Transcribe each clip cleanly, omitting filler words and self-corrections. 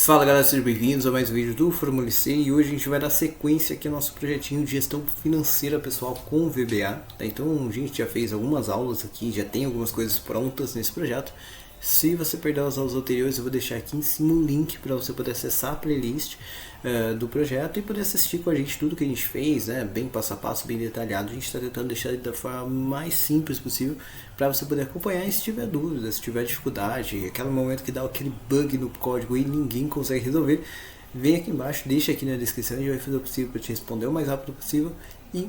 Fala galera, sejam bem-vindos a mais um vídeo do Formula C e hoje a gente vai dar sequência aqui ao nosso projetinho de gestão financeira pessoal com VBA. Então a gente já fez algumas aulas aqui, já tem algumas coisas prontas nesse projeto. Se você perdeu as aulas anteriores, eu vou deixar aqui em cima um link para você poder acessar a playlist do projeto e poder assistir com a gente tudo que a gente fez, né? Bem passo a passo, bem detalhado. A gente está tentando deixar da forma mais simples possível para você poder acompanhar e se tiver dúvidas, se tiver dificuldade, aquele momento que dá aquele bug no código e ninguém consegue resolver, vem aqui embaixo, deixa aqui na descrição, a gente vai fazer o possível para te responder o mais rápido possível e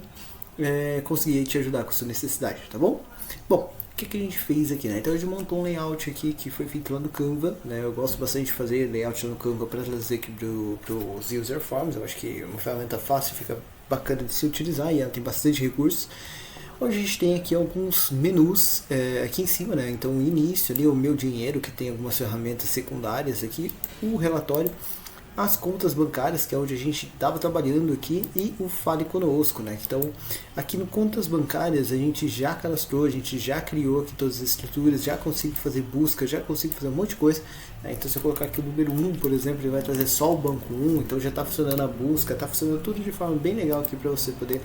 conseguir te ajudar com a sua necessidade, tá bom? Bom, o que a gente fez aqui, né? Então a gente montou um layout aqui que foi feito lá no Canva, né? Eu gosto bastante de fazer layout no Canva para trazer aqui para os user forms. Eu acho que é uma ferramenta fácil, fica bacana de se utilizar e ela tem bastante recursos. Hoje a gente tem aqui alguns menus aqui em cima, né? Então o início ali, o meu dinheiro, que tem algumas ferramentas secundárias aqui, o relatório, as contas bancárias, que é onde a gente estava trabalhando aqui, e o Fale Conosco, né? Então, aqui no contas bancárias a gente já cadastrou, a gente já criou aqui todas as estruturas, já consigo fazer busca, já consigo fazer um monte de coisa, né? Então, se eu colocar aqui o número 1, por exemplo, ele vai trazer só o banco 1, então já está funcionando a busca, está funcionando tudo de forma bem legal aqui para você poder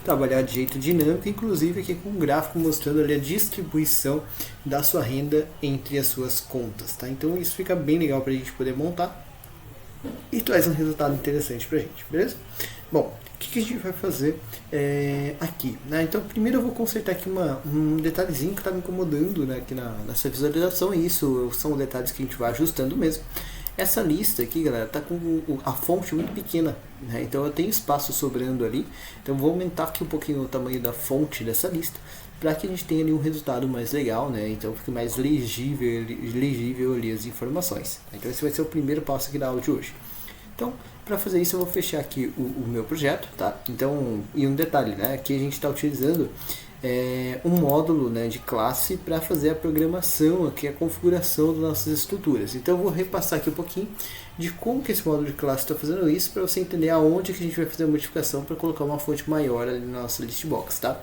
trabalhar de jeito dinâmico, inclusive aqui com um gráfico mostrando ali a distribuição da sua renda entre as suas contas, tá? Então, isso fica bem legal para a gente poder montar e traz um resultado interessante pra gente, beleza? Bom, o que a gente vai fazer aqui, né? Então primeiro eu vou consertar aqui um detalhezinho que está me incomodando, né, aqui nessa visualização, e isso são detalhes que a gente vai ajustando mesmo. Essa lista aqui, galera, tá com a fonte muito pequena, né? Então eu tenho espaço sobrando ali, então eu vou aumentar aqui um pouquinho o tamanho da fonte dessa lista para que a gente tenha ali um resultado mais legal, né? Então fique mais legível ali as informações. Então esse vai ser o primeiro passo aqui da aula de hoje. Então, para fazer isso eu vou fechar aqui o meu projeto, tá? Então, e um detalhe, né? Aqui a gente está utilizando um módulo, né, de classe para fazer a programação, aqui a configuração das nossas estruturas. Então eu vou repassar aqui um pouquinho de como que esse módulo de classe está fazendo isso, para você entender aonde que a gente vai fazer a modificação para colocar uma fonte maior ali na nossa list box, tá?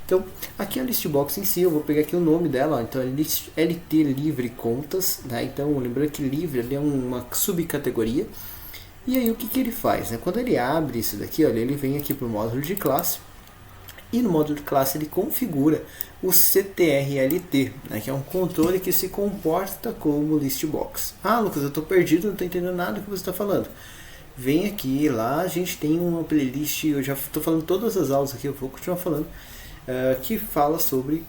Então, aqui a list box em si, eu vou pegar aqui o nome dela, ó, então é LT Livre Contas, né? Então, lembrando que livre ali é uma subcategoria. E aí o que ele faz, né? Quando ele abre isso daqui, olha, ele vem aqui para o módulo de classe, e no módulo de classe ele configura o CTRLT, né? Que é um controle que se comporta como list box. Ah, Lucas, eu estou perdido, não estou entendendo nada do que você está falando. Vem aqui, lá a gente tem uma playlist, eu já estou falando todas as aulas aqui, eu vou continuar falando, que fala sobre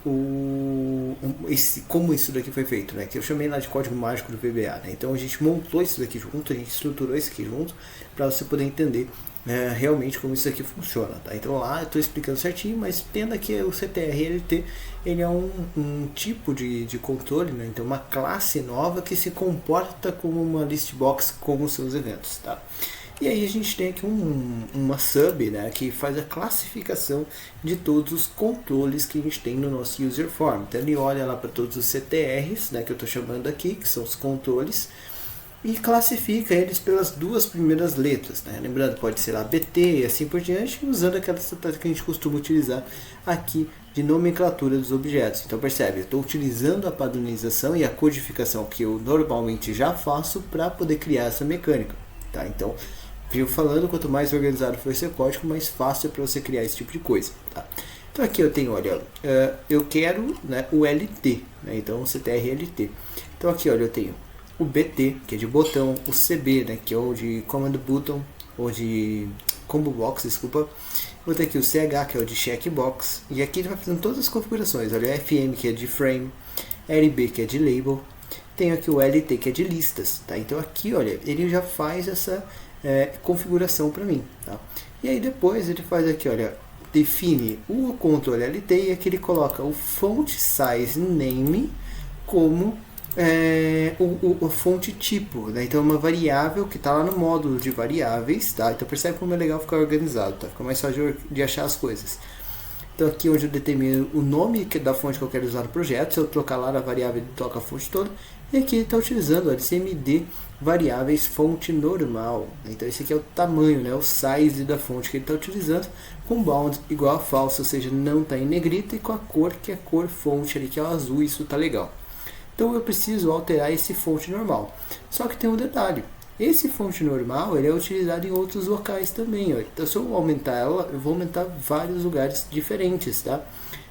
como isso daqui foi feito, né? Que eu chamei lá de código mágico do VBA, né? Então a gente montou isso daqui junto, a gente estruturou isso aqui junto para você poder entender realmente como isso aqui funciona, tá? Então lá eu estou explicando certinho, mas entenda que o CTRLT ele é um tipo de controle, né? Então uma classe nova que se comporta como uma list box com os seus eventos, tá? E aí a gente tem aqui uma sub, né, que faz a classificação de todos os controles que a gente tem no nosso user form. Então ele olha lá para todos os CTRs, né, que eu estou chamando aqui, que são os controles, e classifica eles pelas duas primeiras letras, né? Lembrando, pode ser ABT e assim por diante, usando aquela estratégia que a gente costuma utilizar aqui de nomenclatura dos objetos. Então percebe, eu estou utilizando a padronização e a codificação que eu normalmente já faço para poder criar essa mecânica, tá? Então, viu falando, quanto mais organizado for seu código, mais fácil é para você criar esse tipo de coisa, tá? Então aqui eu tenho, olha, eu quero, né, o LT, né? Então o CTRLT. Então aqui, olha, eu tenho o BT, que é de botão, o CB, né, que é o de Command Button, ou de Combo Box, desculpa. Vou ter aqui o CH, que é o de Checkbox, e aqui ele vai fazendo todas as configurações. Olha, o FM, que é de Frame, LB, que é de Label. Tenho aqui o LT, que é de listas, tá? Então aqui, olha, ele já faz essa configuração para mim, tá? E aí depois ele faz aqui, olha, define o controle LT, e aqui ele coloca o font size name como o fonte tipo, né? Então é uma variável que está lá no módulo de variáveis, tá? Então percebe como é legal ficar organizado, tá? Fica mais fácil de achar as coisas. Então aqui onde eu determino o nome da fonte que eu quero usar no projeto, se eu trocar lá na variável ele troca a fonte toda, e aqui ele está utilizando o CMD variáveis fonte normal. Então esse aqui é o tamanho, né, o size da fonte que ele está utilizando, com bound igual a falso, ou seja, não está em negrita, e com a cor que é a cor fonte ali, que é o azul, isso está legal. Então eu preciso alterar esse fonte normal. Só que tem um detalhe, Esse fonte normal ele é utilizado em outros locais também. Ó. Então, se eu aumentar ela, eu vou aumentar vários lugares diferentes, tá?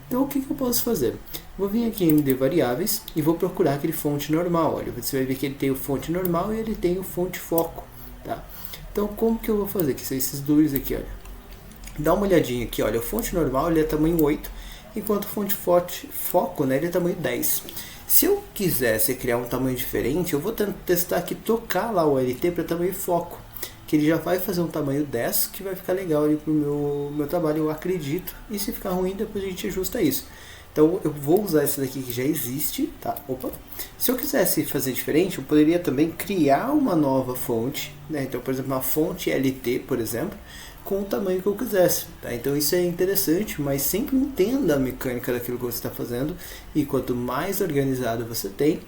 Então, o que eu posso fazer? Vou vir aqui em MD Variáveis e vou procurar aquele fonte normal. Olha, você vai ver que ele tem o fonte normal e ele tem o fonte foco, tá? Então, como que eu vou fazer? Que são esses dois aqui, olha. Dá uma olhadinha aqui, olha. O fonte normal ele é tamanho 8, enquanto o fonte foco, né, ele é tamanho 10. Se eu quisesse criar um tamanho diferente, eu vou testar aqui, tocar lá o LT para tamanho foco, que ele já vai fazer um tamanho 10, que vai ficar legal ali pro meu trabalho, eu acredito. E se ficar ruim, depois a gente ajusta isso. Então eu vou usar esse daqui que já existe, tá? Opa! Se eu quisesse fazer diferente, eu poderia também criar uma nova fonte, né? Então, por exemplo, uma fonte LT, por exemplo, com o tamanho que eu quisesse, tá? Então isso é interessante, mas sempre entenda a mecânica daquilo que você está fazendo, e quanto mais organizado você tem,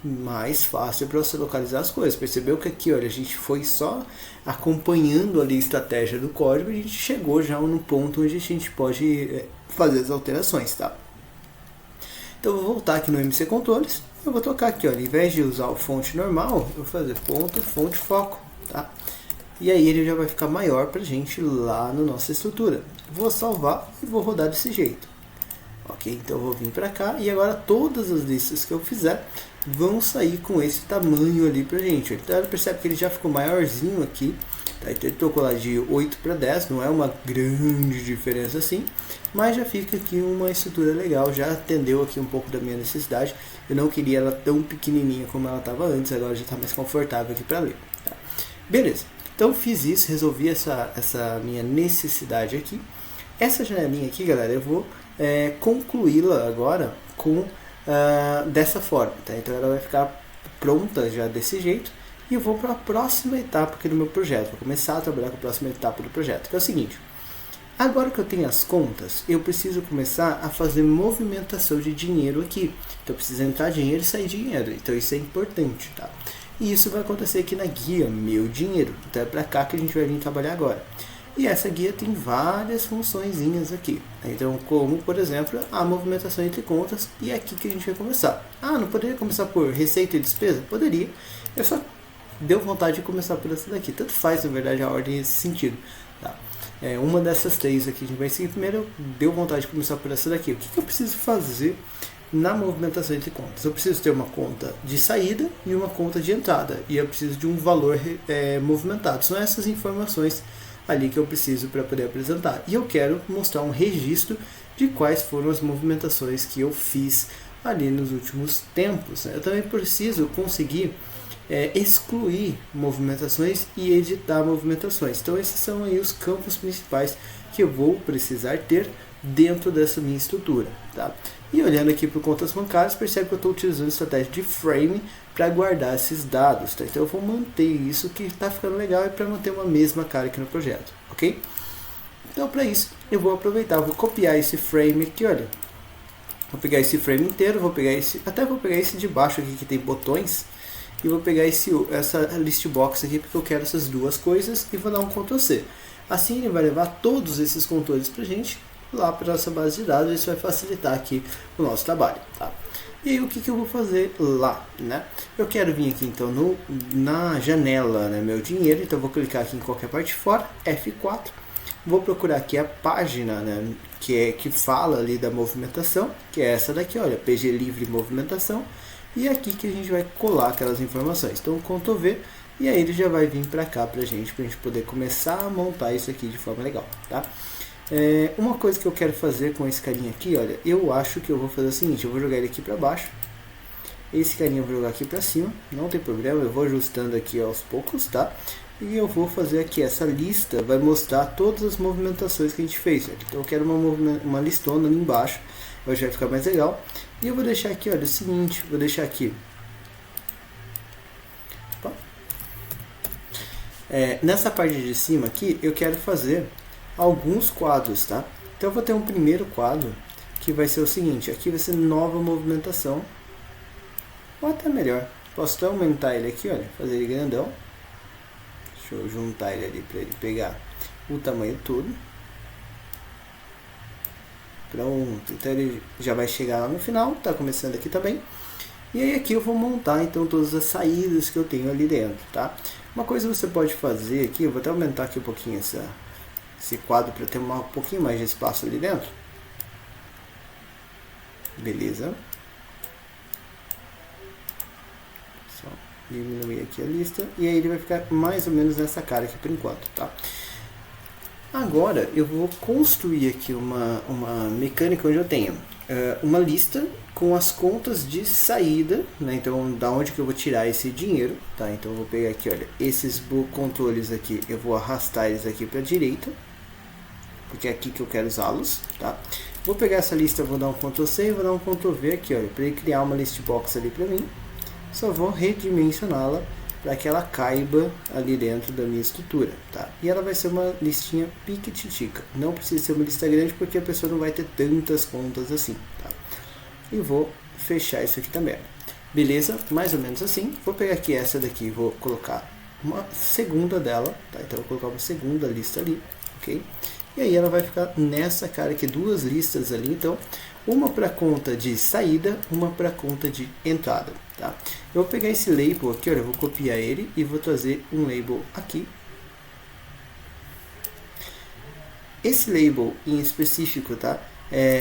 mais fácil para você localizar as coisas. Percebeu que aqui, olha, a gente foi só acompanhando ali a estratégia do código, e a gente chegou já no ponto onde a gente pode fazer as alterações, tá? Então eu vou voltar aqui no MC Controles, eu vou tocar aqui, olha, ao invés de usar o fonte normal, eu vou fazer ponto fonte foco, tá? E aí ele já vai ficar maior pra gente lá na nossa estrutura. Vou salvar e vou rodar desse jeito. Ok, então eu vou vir pra cá e agora todas as listas que eu fizer vão sair com esse tamanho ali pra gente. Então percebe que ele já ficou maiorzinho aqui. Tá? Então ele tocou lá de 8 para 10, não é uma grande diferença assim, mas já fica aqui uma estrutura legal, já atendeu aqui um pouco da minha necessidade. Eu não queria ela tão pequenininha como ela estava antes, agora já está mais confortável aqui para ler. Tá? Beleza, então fiz isso, resolvi essa minha necessidade aqui. Essa janelinha aqui, galera, eu vou concluí-la agora com dessa forma. Tá? Então ela vai ficar pronta já desse jeito. E eu vou para a próxima etapa aqui do meu projeto. Vou começar a trabalhar com a próxima etapa do projeto, que é o seguinte. Agora que eu tenho as contas, eu preciso começar a fazer movimentação de dinheiro aqui. Então eu preciso entrar dinheiro e sair dinheiro. Então isso é importante, tá? E isso vai acontecer aqui na guia Meu Dinheiro. Então é para cá que a gente vai vir trabalhar agora. E essa guia tem várias funçõezinhas aqui. Então, como, por exemplo, a movimentação entre contas. E é aqui que a gente vai começar. Ah, não poderia começar por receita e despesa? Poderia. Eu só deu vontade de começar por essa daqui. Tanto faz, na verdade, a ordem nesse sentido. Tá? Uma dessas três aqui a gente vai seguir. Primeiro, deu vontade de começar por essa daqui. O que eu preciso fazer na movimentação entre contas? Eu preciso ter uma conta de saída e uma conta de entrada. E eu preciso de um valor movimentado. São essas informações ali que eu preciso para poder apresentar. E eu quero mostrar um registro de quais foram as movimentações que eu fiz ali nos últimos tempos. Eu também preciso conseguir excluir movimentações e editar movimentações. Então esses são aí os campos principais que eu vou precisar ter dentro dessa minha estrutura, tá? E olhando aqui para contas bancárias, percebe que eu estou utilizando a estratégia de frame para guardar esses dados, tá? Então eu vou manter isso, que está ficando legal, e para manter uma mesma cara aqui no projeto, ok? Então para isso eu vou aproveitar, vou copiar esse frame aqui, olha. Vou pegar esse frame inteiro, vou pegar esse de baixo aqui que tem botões, e vou pegar essa list box aqui, porque eu quero essas duas coisas, e vou dar um Ctrl C. Assim ele vai levar todos esses controles para a gente lá para nossa base de dados. Isso vai facilitar aqui o nosso trabalho, tá? E aí o que eu vou fazer lá, né? Eu quero vir aqui então na janela, né, Meu Dinheiro. Então eu vou clicar aqui em qualquer parte fora, F4. Vou procurar aqui a página, né, que fala ali da movimentação, que é essa daqui, olha, PG Livre Movimentação. E é aqui que a gente vai colar aquelas informações. Então Ctrl V, e aí ele já vai vir para cá pra gente poder começar a montar isso aqui de forma legal, tá? Uma coisa que eu quero fazer com esse carinha aqui, olha, eu acho que eu vou fazer o seguinte: eu vou jogar ele aqui para baixo, esse carinha eu vou jogar aqui para cima, não tem problema, eu vou ajustando aqui aos poucos, tá? E eu vou fazer aqui, essa lista vai mostrar todas as movimentações que a gente fez, olha. Então eu quero uma listona ali embaixo, hoje vai ficar mais legal. E eu vou deixar aqui, olha, o seguinte, vou deixar aqui, nessa parte de cima aqui, eu quero fazer alguns quadros, tá? Então eu vou ter um primeiro quadro que vai ser o seguinte: aqui vai ser nova movimentação, ou até melhor, posso até aumentar ele aqui, olha, fazer ele grandão. Deixa eu juntar ele ali para ele pegar o tamanho todo. Pronto, então ele já vai chegar lá no final, tá começando aqui também. E aí aqui eu vou montar então todas as saídas que eu tenho ali dentro, tá? Uma coisa que você pode fazer aqui, eu vou até aumentar aqui um pouquinho esse quadro para ter um pouquinho mais de espaço ali dentro. Beleza. Só diminuir aqui a lista. E aí ele vai ficar mais ou menos nessa cara aqui por enquanto, tá? Agora eu vou construir aqui uma mecânica onde eu tenho uma lista com as contas de saída, né? Então da onde que eu vou tirar esse dinheiro, tá? Então eu vou pegar aqui, olha, esses controles aqui, eu vou arrastar eles aqui para a direita, porque é aqui que eu quero usá-los, tá? Vou pegar essa lista, vou dar um Ctrl C e vou dar um Ctrl V aqui, olha, para ele criar uma list box ali para mim. Só vou redimensioná-la para que ela caiba ali dentro da minha estrutura, tá? E ela vai ser uma listinha piquititica. Não precisa ser uma lista grande porque a pessoa não vai ter tantas contas assim, tá? E vou fechar isso aqui também. Beleza? Mais ou menos assim. Vou pegar aqui essa daqui e vou colocar uma segunda dela, tá? Então eu vou colocar uma segunda lista ali, ok? E aí ela vai ficar nessa cara aqui, duas listas ali, então uma para conta de saída, uma para conta de entrada, tá? Eu vou pegar esse label aqui, olha, eu vou copiar ele e vou trazer um label aqui. Esse label em específico, tá?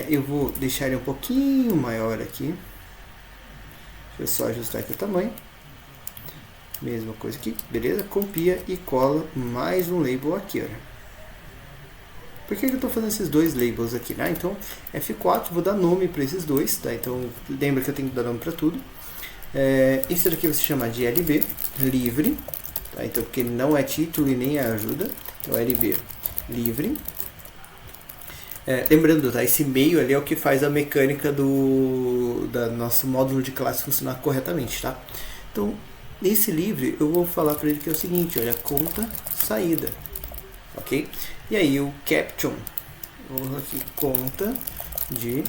Eu vou deixar ele um pouquinho maior aqui. Deixa eu só ajustar aqui o tamanho. Mesma coisa aqui, beleza? Copia e cola mais um label aqui, olha. Por que eu estou fazendo esses dois labels aqui, né? Então, F4, vou dar nome para esses dois, tá? Então, lembra que eu tenho que dar nome para tudo. Esse daqui vai se chamar de LB, livre, tá? Então, porque não é título e nem é ajuda. Então, LB, livre. Lembrando, tá? Esse meio ali é o que faz a mecânica do nosso módulo de classe funcionar corretamente, tá? Então, nesse livre, eu vou falar para ele que é o seguinte, olha, conta saída. Ok? E aí o caption, vou aqui conta de,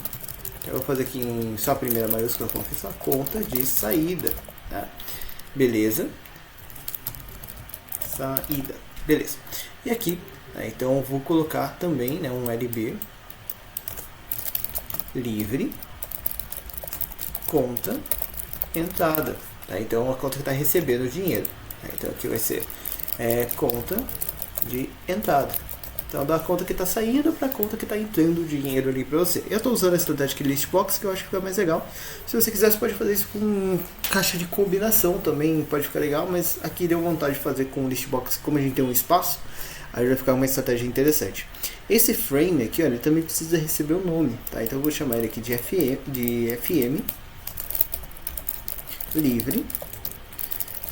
eu vou fazer aqui só a primeira maiúscula, como fiz, a conta de saída, tá? Beleza? Saída, beleza. E aqui, né, então eu vou colocar também, né, um LB livre conta entrada, tá? Então a conta que está recebendo o dinheiro, tá? Então aqui vai ser conta de entrada. Então da conta que está saindo para a conta que está entrando o dinheiro ali para você. Eu estou usando a estratégia de list box, que eu acho que fica mais legal. Se você quiser, você pode fazer isso com caixa de combinação também, pode ficar legal, mas aqui deu vontade de fazer com list box, como a gente tem um espaço, aí vai ficar uma estratégia interessante. Esse frame aqui, olha, ele também precisa receber o nome, tá? Então eu vou chamar ele aqui de FM livre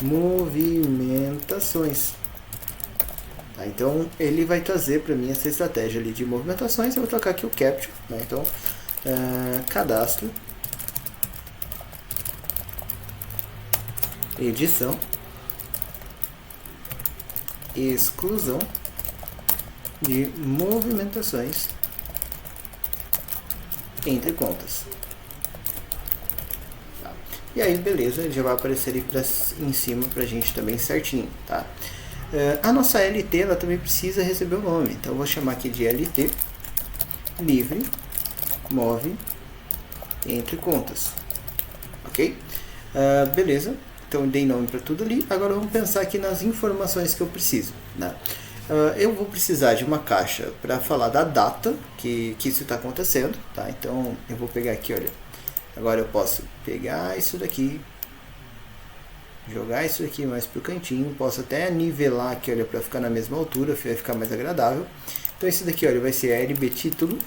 movimentações. Tá, então ele vai trazer para mim essa estratégia ali de movimentações. Eu vou trocar aqui o capture, né? Então cadastro, edição, exclusão de movimentações entre contas. Tá. E aí beleza, ele já vai aparecer ali em cima pra gente também certinho, tá? A nossa LT ela também precisa receber o nome, então eu vou chamar aqui de LT livre move entre contas, ok? Beleza, então dei nome para tudo ali. Agora vamos pensar aqui nas informações que eu preciso, né? Eu vou precisar de uma caixa para falar da data que isso está acontecendo, tá? Então eu vou pegar aqui, olha, agora eu posso pegar isso daqui, jogar isso aqui mais pro cantinho, posso até nivelar aqui, olha, para ficar na mesma altura, vai ficar mais agradável. Então esse daqui, olha, vai ser LB título.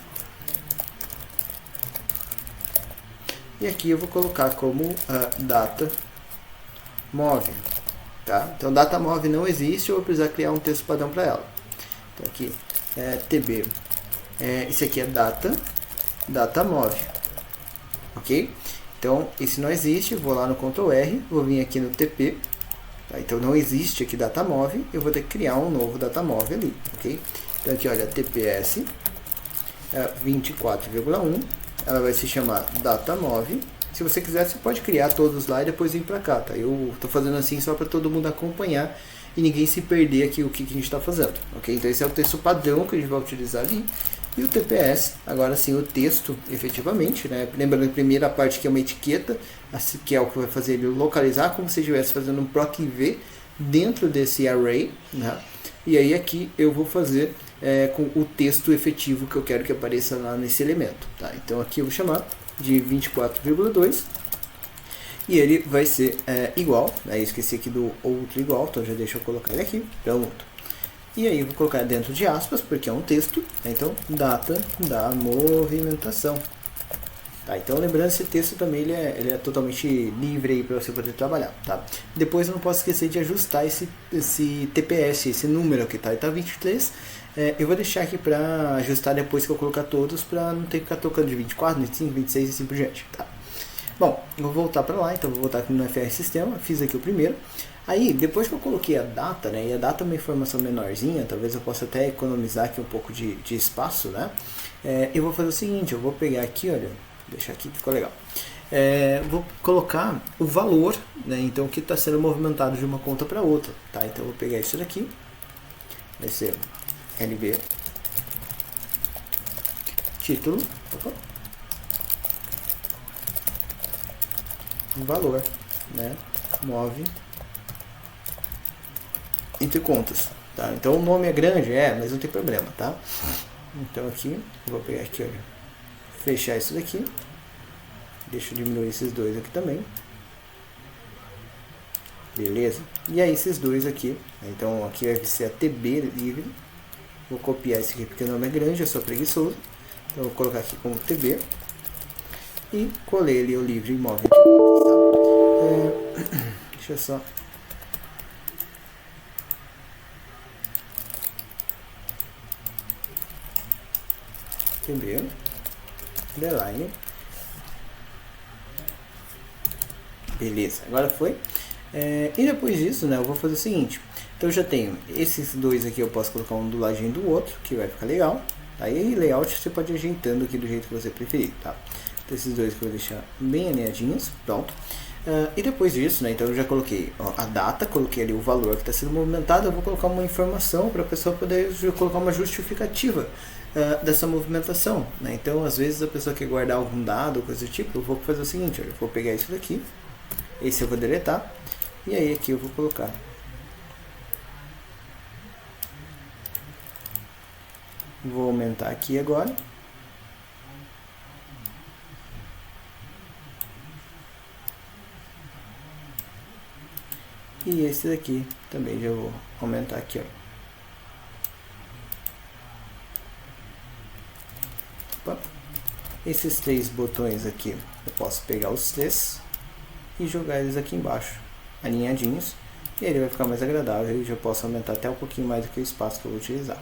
E aqui eu vou colocar como data move, tá? Então data move não existe, eu vou precisar criar um texto padrão para ela. Então aqui TB, esse aqui é data move, ok? Então, esse não existe, vou lá no Ctrl R, vou vir aqui no TP, tá? Então não existe aqui datamove, eu vou ter que criar um novo datamove ali, ok? Então aqui, olha, TPS 24,1, ela vai se chamar datamove. Se você quiser, você pode criar todos lá e depois vir para cá, tá? Eu estou fazendo assim só para todo mundo acompanhar e ninguém se perder aqui o que a gente está fazendo, ok? Então esse é o texto padrão que a gente vai utilizar ali. E o TPS, agora sim o texto, efetivamente, né? Lembrando que a primeira parte que é uma etiqueta, assim, que é o que vai fazer ele localizar, como se estivesse fazendo um proc v dentro desse array, né? E aí aqui eu vou fazer com o texto efetivo que eu quero que apareça lá nesse elemento, tá? Então aqui eu vou chamar de 24,2 e ele vai ser igual, aí esqueci aqui do outro igual, então já deixa eu colocar ele aqui, pronto. E aí eu vou colocar dentro de aspas, porque é um texto, né? Então data da movimentação. Tá, então lembrando, esse texto também ele é totalmente livre aí para você poder trabalhar, tá? Depois eu não posso esquecer de ajustar esse TPS, esse número aqui, tá? Ele tá 23, eu vou deixar aqui para ajustar depois que eu colocar todos, para não ter que ficar tocando de 24, 25, 26 e assim por diante, tá? Bom, eu vou voltar para lá, então eu vou voltar aqui no FR Sistema, fiz aqui o primeiro. Aí, depois que eu coloquei a data, né, e a data é uma informação menorzinha, talvez eu possa até economizar aqui um pouco de espaço, né? Eu vou fazer o seguinte, eu vou pegar aqui, olha, deixar aqui que ficou legal. Vou colocar o valor, né, então que está sendo movimentado de uma conta para outra, tá? Então eu vou pegar isso daqui, vai ser LB, título, valor, né, move entre contas, tá? Então o nome é grande, mas não tem problema, tá? Então aqui, eu vou pegar aqui, olha, fechar isso daqui, deixa eu diminuir esses dois aqui também, beleza? E aí esses dois aqui, então aqui vai ser a TB livre, vou copiar esse aqui porque o nome é grande, eu sou preguiçoso, então eu vou colocar aqui como TB e colei ali o livre imóvel de contas, tá? Deixa eu só TB underline, beleza, agora foi. E depois disso, né, eu vou fazer o seguinte, então eu já tenho esses dois aqui, eu posso colocar um do ladinho do outro, que vai ficar legal. Aí layout você pode ir ajeitando aqui do jeito que você preferir, tá? Então esses dois que eu vou deixar bem alinhadinhos, pronto. E depois disso, né, então eu já coloquei a data, coloquei ali o valor que está sendo movimentado, eu vou colocar uma informação para a pessoa poder colocar uma justificativa dessa movimentação, né? Então às vezes a pessoa quer guardar algum dado, coisa do tipo, eu vou fazer o seguinte, eu vou pegar isso daqui, esse eu vou deletar, e aí aqui eu vou colocar vou aumentar aqui agora. E esse daqui também já vou aumentar aqui, ó. Opa. Esses três botões aqui, eu posso pegar os três e jogar eles aqui embaixo, alinhadinhos. E ele vai ficar mais agradável e já posso aumentar até um pouquinho mais do que o espaço que eu vou utilizar.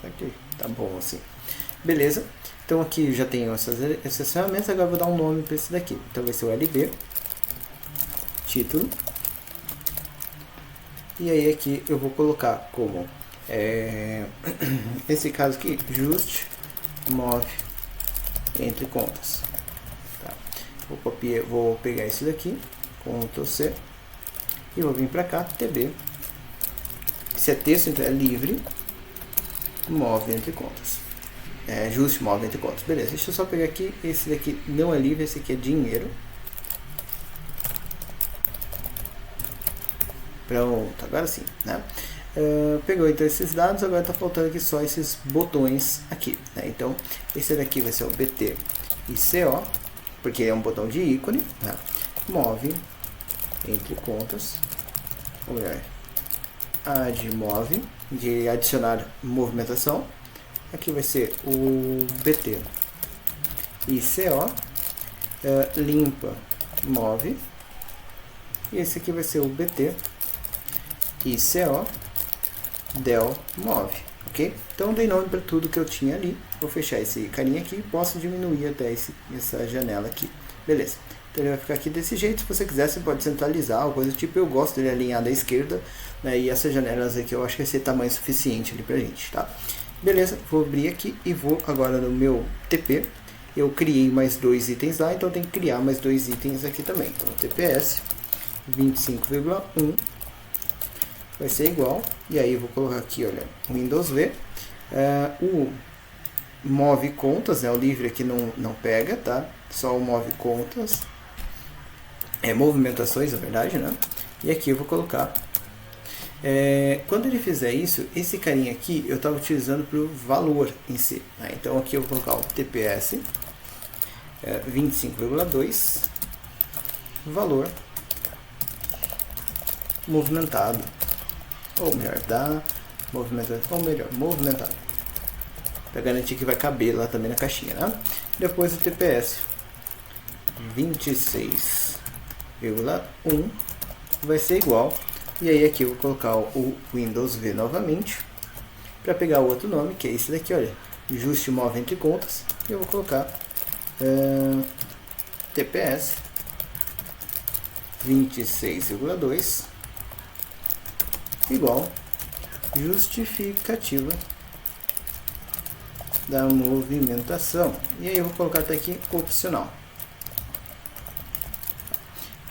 Aqui, tá bom assim. Beleza? Então aqui já tenho essas ferramentas, agora eu vou dar um nome para esse daqui. Então vai ser o LB, título. E aí aqui eu vou colocar como esse caso aqui, just move entre contas. Tá. Vou pegar esse daqui, Ctrl C, e vou vir para cá, TB. Esse é texto, então é livre, move entre contas. Just move entre contas. Beleza, deixa eu só pegar aqui, esse daqui não é livre, esse aqui é dinheiro. Pronto, agora sim, né? Pegou então esses dados, agora está faltando aqui só esses botões aqui, né? Então esse daqui vai ser o BT e CO, porque é um botão de ícone, né? Move entre contas, ou melhor, add move, de adicionar movimentação. Aqui vai ser o BT e CO, limpa move, e esse aqui vai ser o BT e CO del move, ok? Então dei nome para tudo que eu tinha ali. Vou fechar esse carinha aqui e posso diminuir até essa janela aqui, beleza? Então ele vai ficar aqui desse jeito. Se você quiser, você pode centralizar ou coisa do tipo. Eu gosto dele alinhado à esquerda, né? E essas janelas aqui eu acho que vai ser tamanho suficiente ali pra gente, tá? Beleza, vou abrir aqui e vou agora no meu TP. Eu criei mais dois itens lá, então tem que criar mais dois itens aqui também. Então TPS 25,1 vai ser igual, e aí eu vou colocar aqui, olha, Windows V, O move contas, né? O livre aqui não pega, tá? Só o move contas. Movimentações, na verdade, né? E aqui eu vou colocar... quando ele fizer isso, esse carinha aqui eu estava utilizando para o valor em si. Né? Então aqui eu vou colocar o TPS 25,2 valor movimentado. Ou melhor, movimentado. Para garantir que vai caber lá também na caixinha, né? Depois o TPS 26,1 vai ser igual. E aí aqui eu vou colocar o Windows V novamente. Para pegar o outro nome, que é esse daqui, olha. Just move entre contas. E eu vou colocar TPS 26,2 igual justificativa da movimentação. E aí eu vou colocar até aqui opcional.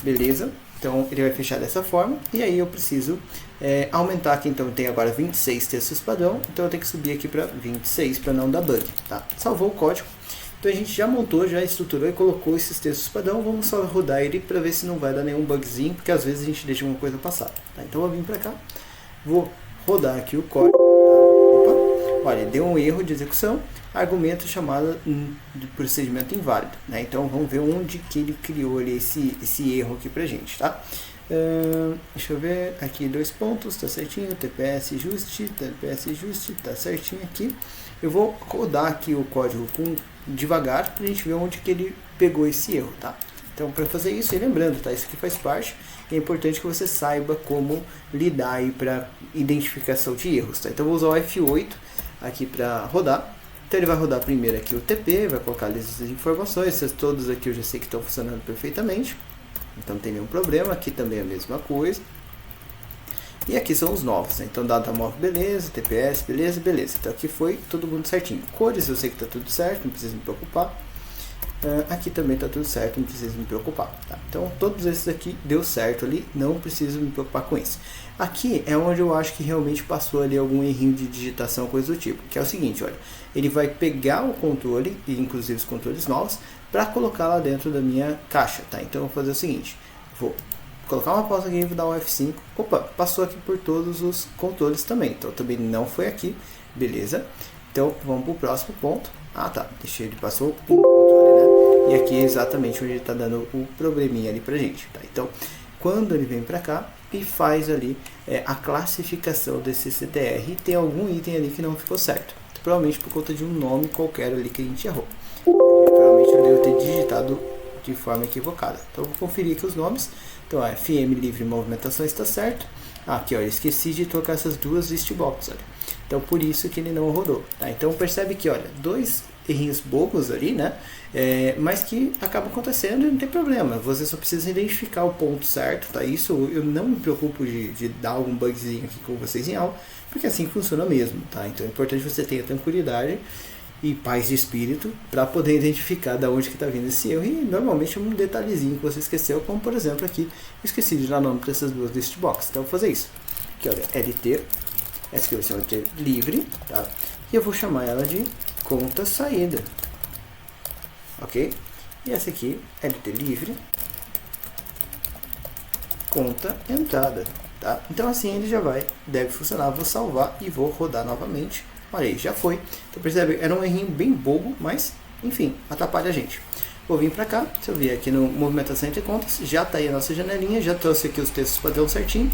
Beleza? Então ele vai fechar dessa forma. E aí eu preciso aumentar aqui. Então tem agora 26 textos padrão. Então eu tenho que subir aqui para 26 para não dar bug. Tá? Salvou o código. Então a gente já montou, já estruturou e colocou esses textos padrão. Vamos só rodar ele para ver se não vai dar nenhum bugzinho. Porque às vezes a gente deixa alguma coisa passar. Tá? Então eu vou vir para cá. Vou rodar aqui o código. Opa, olha, deu um erro de execução. Argumento chamado de procedimento inválido. Né? Então vamos ver onde que ele criou ali esse erro aqui pra gente. Tá? Deixa eu ver. Aqui 2 pontos, tá certinho. TPS just, tá certinho aqui. Eu vou rodar aqui o código devagar pra gente ver onde que ele pegou esse erro. Tá? Então para fazer isso, e lembrando, tá? Isso aqui faz parte. É importante que você saiba como lidar aí para identificação de erros. Tá? Então eu vou usar o F8 aqui para rodar. Então ele vai rodar primeiro aqui o TP, vai colocar ali as informações. Essas todas aqui eu já sei que estão funcionando perfeitamente. Então não tem nenhum problema. Aqui também é a mesma coisa. E aqui são os novos. Né? Então datamov, beleza. TPS, beleza, beleza. Então aqui foi todo mundo certinho. Cores eu sei que está tudo certo, não precisa me preocupar. Aqui também está tudo certo, não precisa me preocupar. Tá? Então todos esses aqui deu certo ali, não preciso me preocupar com isso. Aqui é onde eu acho que realmente passou ali algum errinho de digitação, coisa do tipo. Que é o seguinte, olha, ele vai pegar o controle, e inclusive os controles novos, para colocar lá dentro da minha caixa. Tá? Então eu vou fazer o seguinte, vou colocar uma pausa aqui e vou dar um F5. Opa, passou aqui por todos os controles também, então também não foi aqui, beleza? Então vamos para o próximo ponto. Ah tá, deixei, ele passou um controle, né? E aqui é exatamente onde ele está dando o probleminha ali pra gente, tá? Então, quando ele vem para cá e faz ali a classificação desse CTR, tem algum item ali que não ficou certo. Provavelmente por conta de um nome qualquer ali que a gente errou. Provavelmente eu devo ter digitado de forma equivocada. Então, eu vou conferir aqui os nomes. Então, a FM Livre Movimentação está certo. Aqui, ó, eu esqueci de trocar essas duas listbox, olha. Então, por isso que ele não rodou. Tá? Então, percebe que, olha, 2 errinhos bobos ali, né? Mas que acabam acontecendo e não tem problema. Você só precisa identificar o ponto certo, tá? Isso eu não me preocupo de dar algum bugzinho aqui com vocês em aula, porque assim funciona mesmo, tá? Então é importante que você tenha tranquilidade e paz de espírito para poder identificar da onde que está vindo esse erro. E normalmente é um detalhezinho que você esqueceu, como por exemplo aqui, eu esqueci de dar nome para essas duas listbox. Então eu vou fazer isso. Aqui, olha, LT, essa aqui vai ser uma LT livre, tá? E eu vou chamar ela de conta saída, ok? E essa aqui LT livre conta entrada, tá? Então assim ele já deve funcionar. Vou salvar e vou rodar novamente. Olha aí, já foi. Então percebe, era um errinho bem bobo, mas enfim, atrapalha a gente. Vou vir para cá, se eu vier aqui no movimentação entre contas, já está aí a nossa janelinha, já trouxe aqui os textos padrão certinho.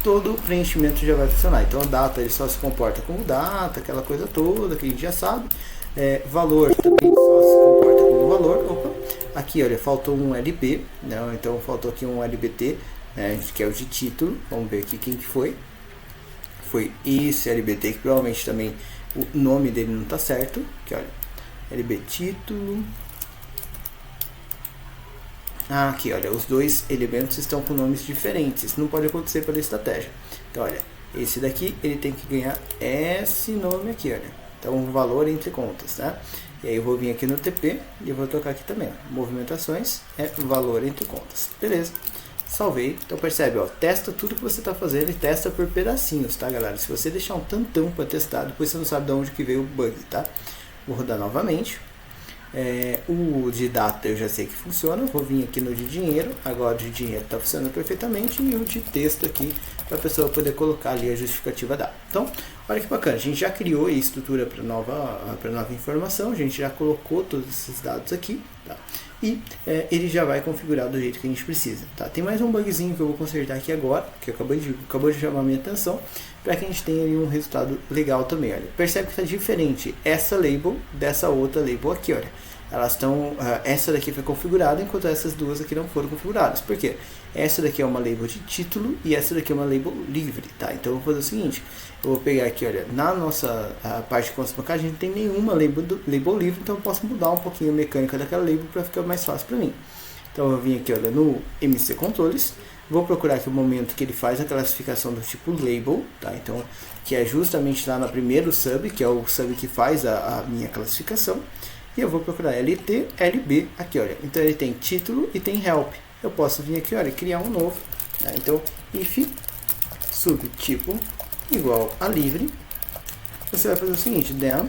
Todo o preenchimento já vai funcionar. Então a data ele só se comporta como data, aquela coisa toda que a gente já sabe. Valor também só se comporta como valor. Opa, aqui olha, faltou um LB, né? Então faltou aqui um LBT, né? Que é o de título. Vamos ver aqui quem que foi. Foi esse LBT, que provavelmente também o nome dele não está certo. Aqui olha, LB título. Aqui, olha, os dois elementos estão com nomes diferentes. Isso não pode acontecer pela estratégia. Então, olha, esse daqui ele tem que ganhar esse nome aqui, olha. Então, um valor entre contas, tá? E aí eu vou vir aqui no TP e eu vou tocar aqui também, ó. Movimentações é valor entre contas. Beleza. salvei. Então percebe, ó, testa tudo que você está fazendo e testa por pedacinhos, tá, galera? Se você deixar um tantão para testar, depois você não sabe de onde que veio o bug, tá? Vou rodar novamente. O de data eu já sei que funciona, vou vir aqui no de dinheiro, agora o de dinheiro está funcionando perfeitamente, e o de texto aqui para a pessoa poder colocar ali a justificativa data. Então, olha que bacana, a gente já criou a estrutura para nova informação, a gente já colocou todos esses dados aqui, tá? E ele já vai configurar do jeito que a gente precisa, tá? Tem mais um bugzinho que eu vou consertar aqui agora, que acabou de chamar a minha atenção, para que a gente tenha ali um resultado legal também. Olha, percebe que está diferente essa label dessa outra label aqui, olha. Elas estão, essa daqui foi configurada, enquanto essas duas aqui não foram configuradas. Por quê? Essa daqui é uma label de título e essa daqui é uma label livre, tá? Então eu vou fazer o seguinte, eu vou pegar aqui, olha, na nossa parte de contas bancárias a gente não tem nenhuma label livre, então eu posso mudar um pouquinho a mecânica daquela label para ficar mais fácil para mim. Então eu vim aqui, olha, no MC Controles, vou procurar aqui o momento que ele faz a classificação do tipo label, tá? Então, que é justamente lá no primeiro sub, que é o sub que faz a minha classificação. E eu vou procurar LT, LB aqui, olha. Então ele tem título e tem help. Eu posso vir aqui, olha, criar um novo. Tá? Então, if subtipo igual a livre. Você vai fazer o seguinte, then,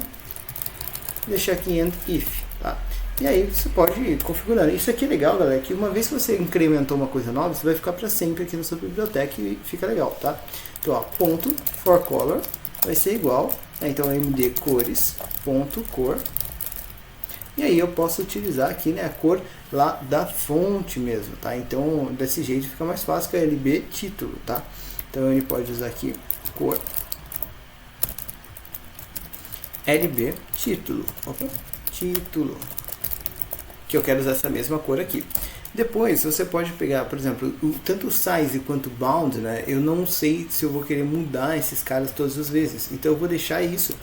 deixar aqui end if, tá? E aí você pode ir configurando. Isso aqui é legal, galera, que uma vez que você incrementou uma coisa nova, você vai ficar para sempre aqui na sua biblioteca e fica legal, tá? Então, ó, ponto for color vai ser igual, né? Então md cores ponto cor. E aí eu posso utilizar aqui, né, a cor lá da fonte mesmo, tá? Então desse jeito fica mais fácil, que é LB título, tá? Então ele pode usar aqui cor LB título, opa, título, que eu quero usar essa mesma cor aqui. Depois você pode pegar, por exemplo, tanto o size quanto o bound, né? Eu não sei se eu vou querer mudar esses caras todas as vezes, então eu vou deixar isso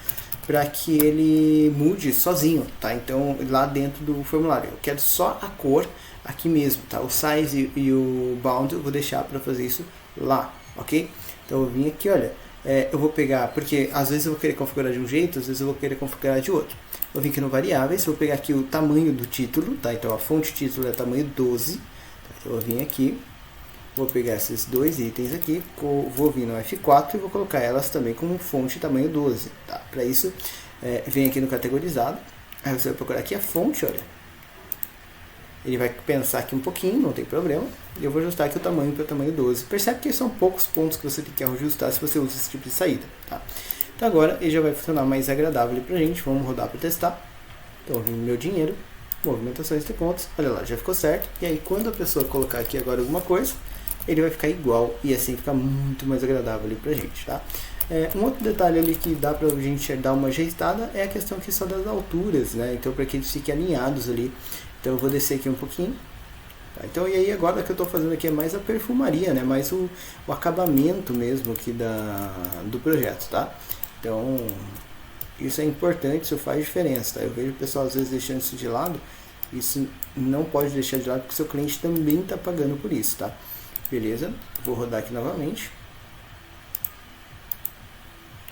para que ele mude sozinho, tá? Então lá dentro do formulário eu quero só a cor aqui mesmo, tá? O size e o bound eu vou deixar para fazer isso lá, ok? Então eu vim aqui, olha, eu vou pegar, porque às vezes eu vou querer configurar de um jeito, às vezes eu vou querer configurar de outro. Eu vim aqui no variáveis, vou pegar aqui o tamanho do título, tá? Então a fonte título é tamanho 12, tá? Então eu vim aqui, vou pegar esses dois itens aqui, vou vir no F4 e vou colocar elas também como fonte tamanho 12, tá? Para isso, vem aqui no categorizado, aí você vai procurar aqui a fonte, olha. Ele vai pensar aqui um pouquinho, não tem problema, e eu vou ajustar aqui o tamanho para o tamanho 12. Percebe que são poucos pontos que você tem que ajustar se você usa esse tipo de saída, tá? Então agora ele já vai funcionar mais agradável para a gente, vamos rodar para testar. Então eu vim no meu dinheiro, movimentações de contas, olha lá, já ficou certo. E aí quando a pessoa colocar aqui agora alguma coisa, ele vai ficar igual e assim fica muito mais agradável ali pra gente, tá? Um outro detalhe ali que dá pra gente dar uma ajeitada é a questão aqui só das alturas, né? Então para que eles fiquem alinhados ali. Então eu vou descer aqui um pouquinho. Tá? Então e aí agora o que eu tô fazendo aqui é mais a perfumaria, né? Mais o acabamento mesmo aqui do projeto, tá? Então isso é importante, isso faz diferença, tá? Eu vejo o pessoal às vezes deixando isso de lado. Isso não pode deixar de lado porque seu cliente também está pagando por isso, tá? Beleza, vou rodar aqui novamente.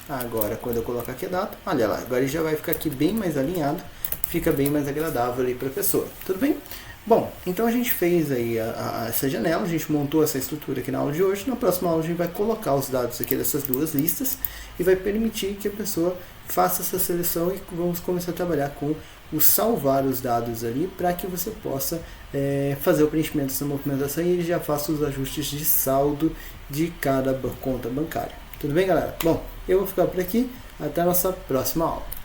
Agora quando eu colocar aqui a data, olha lá, agora ele já vai ficar aqui bem mais alinhado, fica bem mais agradável ali para a pessoa, tudo bem? Bom, então a gente fez aí essa janela, a gente montou essa estrutura aqui na aula de hoje. Na próxima aula a gente vai colocar os dados aqui dessas duas listas e vai permitir que a pessoa faça essa seleção e vamos começar a trabalhar com o salvar os dados ali para que você possa fazer o preenchimento dessa movimentação e ele já faça os ajustes de saldo de cada conta bancária. Tudo bem, galera? Bom, eu vou ficar por aqui. Até a nossa próxima aula.